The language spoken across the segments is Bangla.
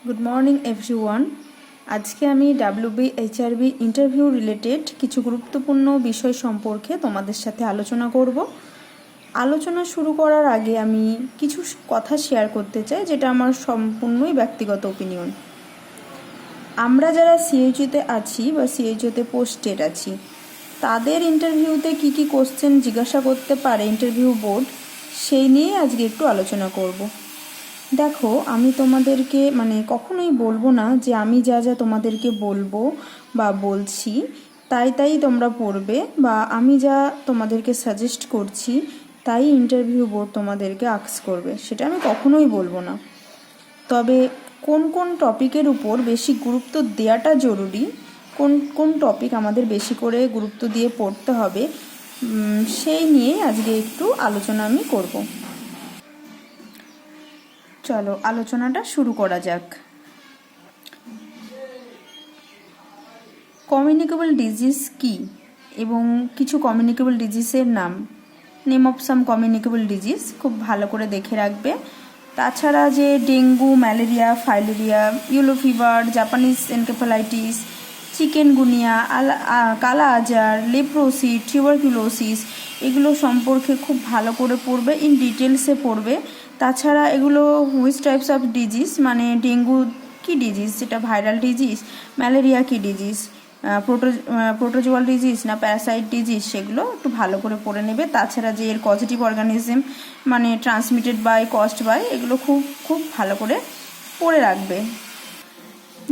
Good morning everyone. আজকে আমি WBHRB ইন্টারভিউ রিলেটেড কিছু গুরুত্বপূর্ণ বিষয় সম্পর্কে তোমাদের সাথে আলোচনা করব। আলোচনা শুরু করার আগে আমি কিছু কথা শেয়ার করতে চাই, যেটা আমার সম্পূর্ণই ব্যক্তিগত ওপিনিয়ন। আমরা যারা সিএইচইউতে আছি বা সিএইচইউতে পোস্টেড আছি, তাদের ইন্টারভিউতে কি কি কোশ্চেন জিজ্ঞাসা করতে পারে ইন্টারভিউ বোর্ড, সেই নিয়ে আজকে একটু আলোচনা করব। দেখো, আমি তোমাদেরকে কখনোই বলবো না যে আমি যা যা তোমাদেরকে বলবো বা বলছি তাই তোমরা পড়বে, বা আমি যা তোমাদেরকে সাজেস্ট করছি তাই ইন্টারভিউ বোর্ড তোমাদেরকে আস্ক করবে, সেটা আমি কখনোই বলবো না। তবে কোন কোন টপিকের উপর বেশি গুরুত্ব দেওয়াটা জরুরি, কোন কোন টপিক আমাদের বেশি করে গুরুত্ব দিয়ে পড়তে হবে, সেই নিয়ে আজকে একটু আলোচনা আমি করব। চলো আলোচনাটা শুরু করা যাক। কমিউনিকেবল ডিজিজ কি এবং কিছু কমিউনিকেবল ডিজিজের name of some communicable disease খুব ভালো করে দেখে রাখবে। তাছাড়া যে dengue, malaria, filaria, yellow fever, Japanese encephalitis, chikungunya, kala azar, leprosy, tuberculosis, এগুলো সম্পর্কে খুব ভালো করে পড়বে, ইন ডিটেলসে পড়বে। তাছাড়া এগুলো হুইচ টাইপস অফ ডিজিজ, মানে ডেঙ্গু কি ডিজিজ, যেটা ভাইরাল ডিজিজ, ম্যালেরিয়া কি ডিজিজ, প্রোটোজোয়াল ডিজিজ না প্যারাসাইট ডিজিজ, সেগুলো একটু ভালো করে পড়ে নেবে। তাছাড়া যে এর পজিটিভ অর্গানিজম, মানে ট্রান্সমিটেড বাই, কস্ট বাই, এগুলো খুব খুব ভালো করে পড়ে রাখবে।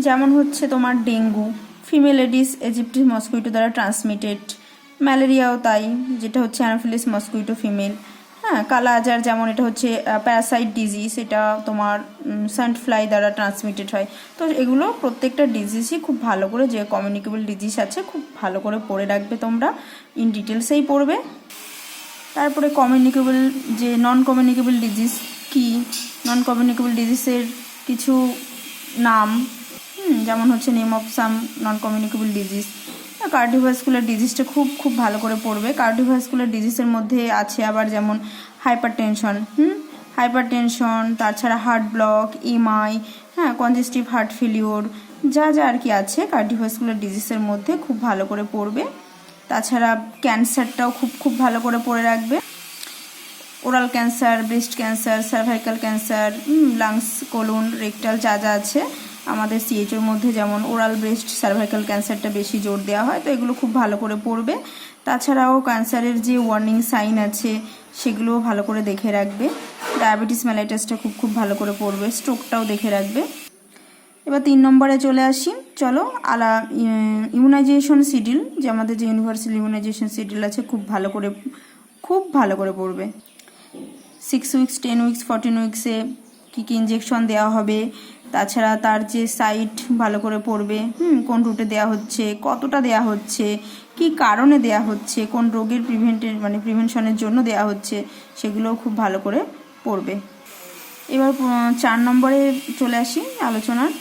যেমন হচ্ছে তোমার dengue female Aedes aegypti mosquito দ্বারা ট্রান্সমিটেড, ম্যালেরিয়াও তাই, যেটা হচ্ছে অ্যানোফিলিস মসকুইটো ফিমেল। কালা আজার যেমন এটা হচ্ছে প্যারাসাইট ডিজিজ, এটা তোমার স্যান্ড ফ্লাই দ্বারা ট্রান্সমিটেড হয়। তো এগুলো প্রত্যেকটা ডিজিজই খুব ভালো করে, যে কমিউনিকেবল ডিজিজ আছে, খুব ভালো করে পড়ে রাখবে তোমরা, ইন ডিটেলসেই পড়বে। তারপরে কমিউনিকেবল যে নন কমিউনিকেবল ডিজিজ কি, নন কমিউনিকেবল ডিজিজের কিছু নাম, যেমন হচ্ছে name of some non communicable disease. Cardiovascular ডিজিজটা খুব খুব ভালো করে পড়বে। কার্ডিওভাস্কুলার ডিজিজের মধ্যে আছে আবার যেমন হাইপার টেনশন, তাছাড়া heart block, MI, congestive heart failure, যা যা আর কি আছে কার্ডিওভাস্কুলার ডিজিজের মধ্যে খুব ভালো করে পড়বে। তাছাড়া ক্যান্সারটাও খুব খুব ভালো করে পড়ে রাখবে। Oral cancer, breast cancer, cervical cancer, lungs, colon, rectal, যা যা আছে আমাদের সিএইচওর মধ্যে, যেমন ওরাল, ব্রেস্ট, সার্ভাইকাল ক্যান্সারটা বেশি জোর দেওয়া হয়, তো এগুলো খুব ভালো করে পড়বে। তাছাড়াও ক্যান্সারের যে ওয়ার্নিং সাইন আছে সেগুলোও ভালো করে দেখে রাখবে। ডায়াবেটিস মেলাইটাসটা খুব খুব ভালো করে পড়বে। স্ট্রোকটাও দেখে রাখবে। এবার 3 নম্বরে চলে আসি। চলো, ইমিউনাইজেশন শিডিউল, যে আমাদের যে ইউনিভার্সাল ইমিউনাইজেশন শিডিউল আছে, খুব ভালো করে পড়বে। 6 উইকস, 10 উইকস, 14 উইকসে কী কী ইঞ্জেকশন দেওয়া হবে, তাছাড়া তার যে সাইট ভালো করে পড়বে, কোন রুটে দেওয়া হচ্ছে, কতটা দেওয়া হচ্ছে, কি কারণে দেওয়া হচ্ছে, কোন রোগের প্রিভেনশনের জন্য দেওয়া হচ্ছে, সেগুলোও খুব ভালো করে পড়বে। এবার 4 নম্বরে চলে আসি আলোচনার।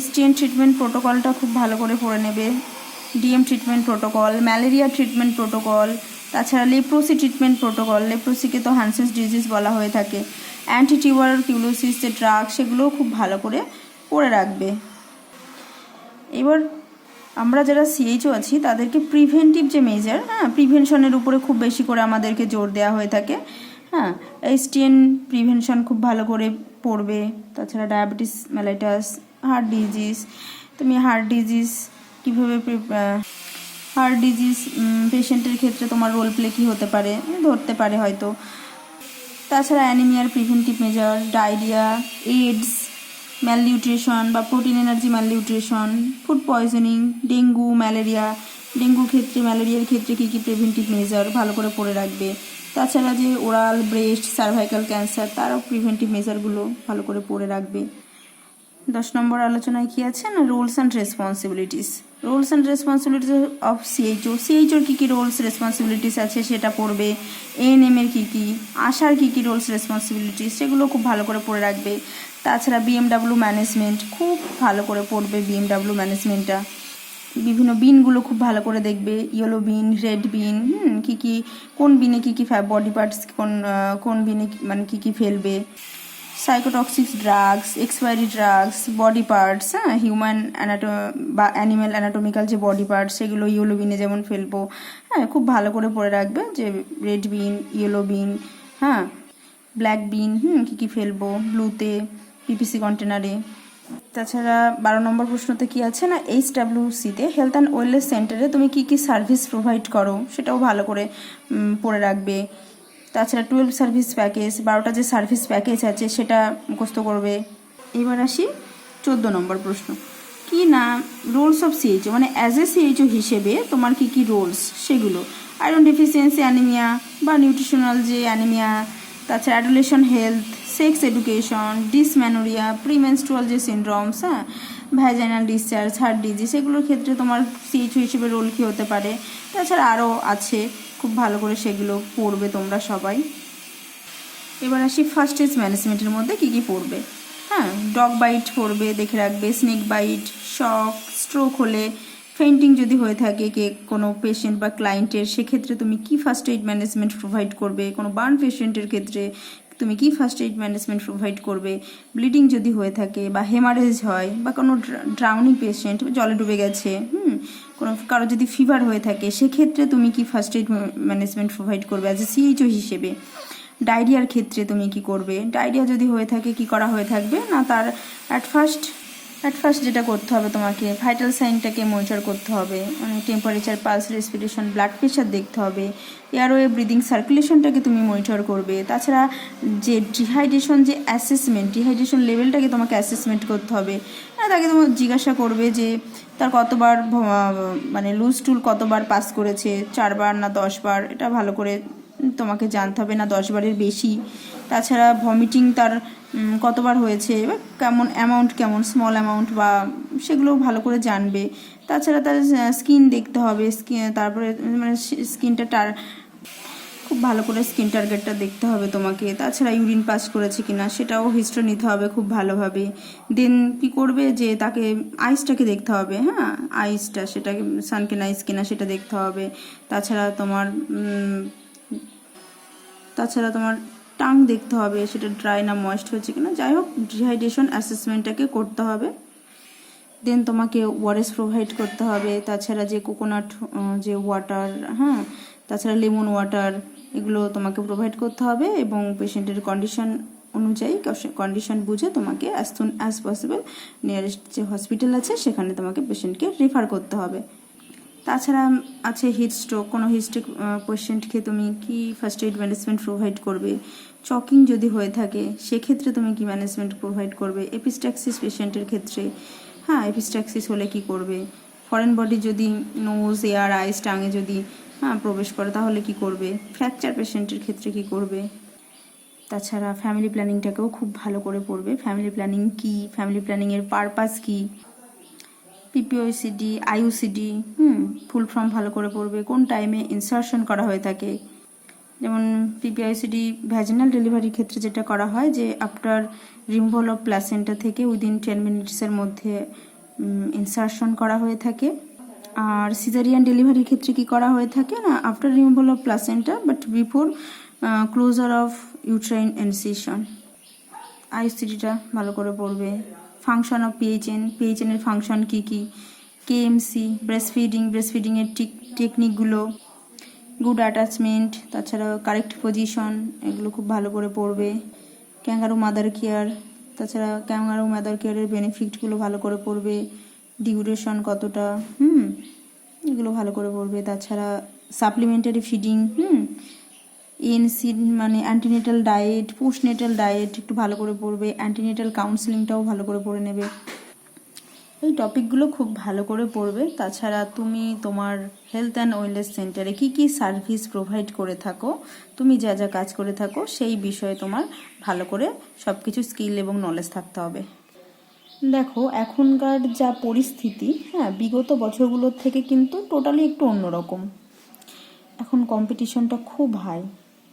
STN ট্রিটমেন্ট প্রোটোকলটা খুব ভালো করে পড়ে নেবে। DM treatment protocol, malaria treatment protocol, তাছাড়া লেপ্রোসি ট্রিটমেন্ট প্রোটোকল, লেপ্রোসিকে তো হ্যানসেন্স ডিজিজ বলা হয়ে থাকে, অ্যান্টি টিউবারকুলোসিস যে ড্রাগ, সেগুলোও খুব ভালো করে পড়ে রাখবে। এবার আমরা যারা সিএইচও আছি তাদেরকে প্রিভেন্টিভ যে মেজার, প্রিভেনশনের উপরে খুব বেশি করে আমাদেরকে জোর দেওয়া হয়ে থাকে। STN প্রিভেনশন খুব ভালো করে পড়বে। তাছাড়া ডায়াবেটিস মেলাইটাস, হার্ট ডিজিজ, তুমি হার্ট ডিজিজ পেশেন্টের ক্ষেত্রে তোমার রোল প্লে কী হতে পারে ধরতে পারে হয়তো। তাছাড়া অ্যানিমিয়ার preventive measure, diarrhoea, AIDS, malnutrition বা protein energy malnutrition, food poisoning, dengue, ম্যালেরিয়ার ক্ষেত্রে কী কী প্রিভেন্টিভ মেজার ভালো করে পড়ে রাখবে। তাছাড়া যে ওরাল, ব্রেস্ট, সার্ভাইকাল ক্যান্সার, তারও প্রিভেন্টিভ মেজারগুলো ভালো করে পড়ে রাখবে। 10 নম্বর আলোচনায় কী আছে না, রোলস অ্যান্ড রেসপন্সিবিলিটিস অফ সিএইচওর কী কী রোলস রেসপন্সিবিলিটিস আছে সেটা পড়বে। এএনএমের কী কী, আশার কী কী রোলস রেসপন্সিবিলিটিস, সেগুলো খুব ভালো করে পড়ে রাখবে। তাছাড়া বিএমডাব্লিউ ম্যানেজমেন্ট খুব ভালো করে পড়বে। বিএমডাব্লিউ ম্যানেজমেন্টটা বিভিন্ন বিনগুলো খুব ভালো করে দেখবে, ইয়েলো বিন, রেড বিন, কোন বিনে কী কী বডি পার্টস, কোন বিনে কী কী ফেলবে, cytotoxic drugs, expiry drugs, body parts, হ্যাঁ, হিউম্যান বা অ্যানিম্যাল অ্যানাটমিক্যাল যে বডি পার্টস সেগুলো ইয়েলো বিনে যেমন ফেলবো, হ্যাঁ, খুব ভালো করে পড়ে রাখবে যে রেড বিন, ইয়েলো বিন, হ্যাঁ, ব্ল্যাক বিন, কী কী ফেলবো, ব্লুতে, পিপিসি কন্টেনারে। তাছাড়া 12 নম্বর প্রশ্নতে কি আছে না, HWCতে হেলথ অ্যান্ড ওয়েলনেস সেন্টারে তুমি কি কি সার্ভিস প্রোভাইড করো সেটাও ভালো করে পড়ে রাখবে। তাছাড়া 12 সার্ভিস প্যাকেজ, 12টা যে সার্ভিস প্যাকেজ আছে সেটা মুখস্থ করবে। এবার আসি 14 নম্বর প্রশ্ন, কি না রোলস অফ সিএইচও, মানে অ্যাজ এ সিএইচও হিসেবে তোমার কি কি রোলস সেগুলো, আয়রন ডেফিসিয়েন্সি অ্যানিমিয়া বা নিউট্রিশনাল যে অ্যানিমিয়া, তাছাড়া adolescent health, sex education, dysmenorrhoea, premenstrual যে সিনড্রোমস, হ্যাঁ, ভ্যাজাইনাল ডিসচার্জ, হার্ট ডিজিজ, এগুলোর ক্ষেত্রে তোমার সিএইচও হিসেবে রোল কী হতে পারে। তাছাড়া আরও আছে, খুব ভালো করে সেগুলো পড়বে তোমরা সবাই। এবার আসি ফার্স্ট এজ ম্যানেজমেন্টের মধ্যে কী কী পড়বে, হ্যাঁ, ডগ বাইট পড়বে, দেখে রাখবে, স্নেক বাইট, শক, স্ট্রোক হলে, ফেন্টিং যদি হয়ে থাকে কোনো পেশেন্ট বা ক্লায়েন্টের, সেক্ষেত্রে তুমি কি ফার্স্ট এইড ম্যানেজমেন্ট প্রোভাইড করবে, কোনো বার্ন পেশেন্টের ক্ষেত্রে তুমি কি ফার্স্ট এইড ম্যানেজমেন্ট প্রোভাইড করবে, ব্লিডিং যদি হয়ে থাকে বা হেমারেজ হয় বা কোনো ড্রাউনিং পেশেন্ট জলে ডুবে গেছে, কারো যদি ফিভার হয়ে থাকে সেক্ষেত্রে তুমি কি ফার্স্ট এইড ম্যানেজমেন্ট প্রোভাইড করবে অ্যাজ এ সিএইচও হিসেবে। ডায়রিয়ার ক্ষেত্রে তুমি কি করবে, ডায়রিয়া যদি হয়ে থাকে কি করা হয়ে থাকবে না, তার অ্যাট ফার্স্ট যেটা করতে হবে তোমাকে ভাইটাল সাইনটাকে মনিটর করতে হবে, মানে temperature, pulse, respiration, blood pressure দেখতে হবে, এয়ারওয়ে ব্রিদিং সার্কুলেশনটাকে তুমি মনিটর করবে। তাছাড়া যে ডিহাইড্রেশন যে অ্যাসেসমেন্ট, ডিহাইড্রেশন লেভেলটাকে তোমাকে অ্যাসেসমেন্ট করতে হবে, তাকে তোমার জিজ্ঞাসা করবে যে তার কতবার মানে লুজ টুল কতবার পাস করেছে, 4 বার না 10 বার, এটা ভালো করে তোমাকে জানতে হবে, না 10 বারের বেশি। তাছাড়া ভমিটিং তার কতবার হয়েছে, বা কেমন অ্যামাউন্ট, কেমন স্মল অ্যামাউন্ট, বা সেগুলো ভালো করে জানবে। তাছাড়া তার স্কিন দেখতে হবে, তারপরে মানে স্কিনটা খুব ভালো করে স্কিন টার্গেটটা দেখতে হবে তোমাকে। তাছাড়া ইউরিন পাস করেছে কিনা সেটাও হিস্ট্রি নিতে হবে খুব ভালোভাবে। দেন কি করবে যে তাকে আইসটাকে দেখতে হবে, হ্যাঁ, আইসটা সেটাকে সানকেন আইস কিনা সেটা দেখতে হবে। তাছাড়া তোমার টাং দেখতে হবে, সেটা ড্রাই না ময়েস্ট হয়েছে কিনা, যাই হোক ডিহাইড্রেশন অ্যাসেসমেন্টটাকে করতে হবে। দেন তোমাকে ওআরএস প্রোভাইড করতে হবে। তাছাড়া যে কোকোনাট যে ওয়াটার, হ্যাঁ, তাছাড়া লেমন ওয়াটার, এগুলো তোমাকে প্রোভাইড করতে হবে এবং পেশেন্টের কন্ডিশন অনুযায়ী, কন্ডিশন বুঝে তোমাকে as soon as possible nearest যে হসপিটাল আছে সেখানে তোমাকে পেশেন্টকে রেফার করতে হবে। তাছাড়া আছে হিট স্ট্রোক, কোনো হিট স্ট্রোক পেশেন্টকে তুমি কি ফার্স্ট এইড ম্যানেজমেন্ট প্রোভাইড করবে। চকিং যদি হয়ে থাকে সেক্ষেত্রে তুমি কি ম্যানেজমেন্ট প্রোভাইড করবে। এপিস্ট্যাক্সিস পেশেন্টের ক্ষেত্রে, হ্যাঁ, এপিস্ট্যাক্সিস হলে কি করবে। ফরেন বডি যদি নোজ, এয়ার, আইস, টাঙে যদি প্রবেশ করে তাহলে কি করবে। ফ্র্যাকচার পেশেন্টের ক্ষেত্রে কি করবে। তাছাড়া ফ্যামিলি প্ল্যানিংটাকেও খুব ভালো করে পড়বে। ফ্যামিলি প্ল্যানিং কি, ফ্যামিলি প্ল্যানিংয়ের পারপাস কি, পিপিওসিডি, আইইউসিডি, ফুল ফর্ম ভালো করে পড়বে। কোন টাইমে ইনসারশন করা হয়ে থাকে, যেমন পিপিআইসিডি ভ্যাজিনাল ডেলিভারির ক্ষেত্রে যেটা করা হয় যে আফটার রিমুভাল অফ প্লাসেন্টা থেকে উইদিন 10 মিনিটসের মধ্যে ইনসারশন করা হয়ে থাকে। আর সিজারিয়ান ডেলিভারির ক্ষেত্রে কি করা হয়ে থাকে না, after removal of placenta but before closure of uterine incision. আইসিডিটা ভালো করে পড়বে। ফাংশন অফ পিএইচএনের ফাংশন কী কী, কেএমসি, ব্রেস্টফিডিংয়ের টেকনিকগুলো, গুড অ্যাটাচমেন্ট, তাছাড়া কারেক্ট পজিশন, এগুলো খুব ভালো করে পড়বে। ক্যাঙ্গারু মাদার কেয়ার, তাছাড়া ক্যাঙ্গারু মাদার কেয়ারের বেনিফিটগুলো ভালো করে পড়বে। ডিউরেশন কতটা, এগুলো ভালো করে পড়বে। তাছাড়া সাপ্লিমেন্টারি ফিডিং, এএনসি মানে অ্যান্টিনেটাল ডায়েট, পোস্টনেটাল ডায়েট একটু ভালো করে পড়বে। অ্যান্টিনেটাল কাউন্সেলিংটাও ভালো করে পড়ে নেবে। এই টপিকগুলো খুব ভালো করে পড়বে। তাছাড়া তুমি তোমার হেলথ অ্যান্ড ওয়েলনেস সেন্টারে কী কী সার্ভিস প্রোভাইড করে থাকো, তুমি যা যা কাজ করে থাকো সেই বিষয়ে তোমার ভালো করে সব কিছু স্কিল এবং নলেজ থাকতে হবে। দেখো এখনকার যা পরিস্থিতি, হ্যাঁ, বিগত বছরগুলোর থেকে কিন্তু টোটালি একটু অন্যরকম। এখন কম্পিটিশনটা খুব হাই,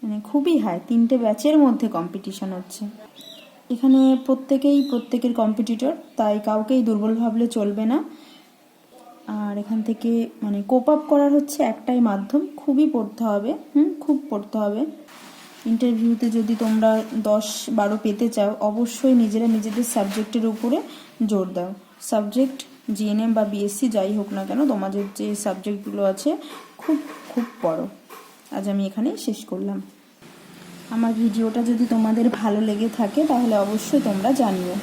মানে খুবই হাই। 3টে ব্যাচের মধ্যে কম্পিটিশন হচ্ছে। এখানে প্রত্যেকের কম্পিটিটর, তাই কাউকেই দুর্বল ভাবলে চলবে না। আর এখান থেকে মানে কোপ আপ করার হচ্ছে একটাই মাধ্যম, খুবই পড়তে হবে, খুব পড়তে হবে। ইন্টারভিউতে যদি তোমরা 10-12 পেতে চাও, অবশ্যই নিজেদের সাবজেক্টের উপরে জোর দাও। সাবজেক্ট জিএনএম বা বিএসসি যাই হোক না কেন, তোমাদের যে সাবজেক্টগুলো আছে খুব খুব পড়ো। আজ আমি এখানেই শেষ করলাম। আমার ভিডিওটা যদি তোমাদের ভালো লেগে থাকে তাহলে অবশ্যই তোমরা জানিও।